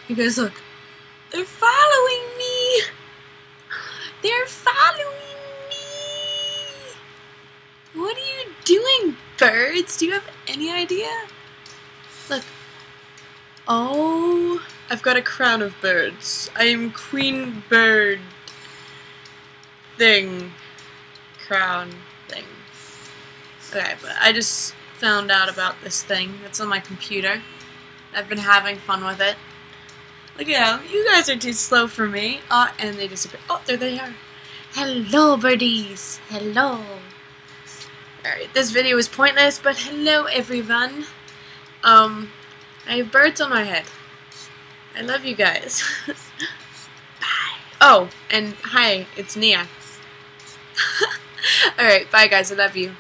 You guys look. They're following me. They're following me. What are you doing, birds? Do you have any idea? Look. Oh, I've got a crown of birds. I am Queen Bird thing. Crown thing. Okay, but I just found out about this thing that's on my computer. I've been having fun with it. Look at them. You guys are too slow for me. Oh, and they disappear. Oh, there they are. Hello, birdies. Hello. Alright, this video was pointless, but hello, everyone. I have birds on my head. I love you guys. Bye. Oh, and hi, it's Nia. Alright, bye guys, I love you.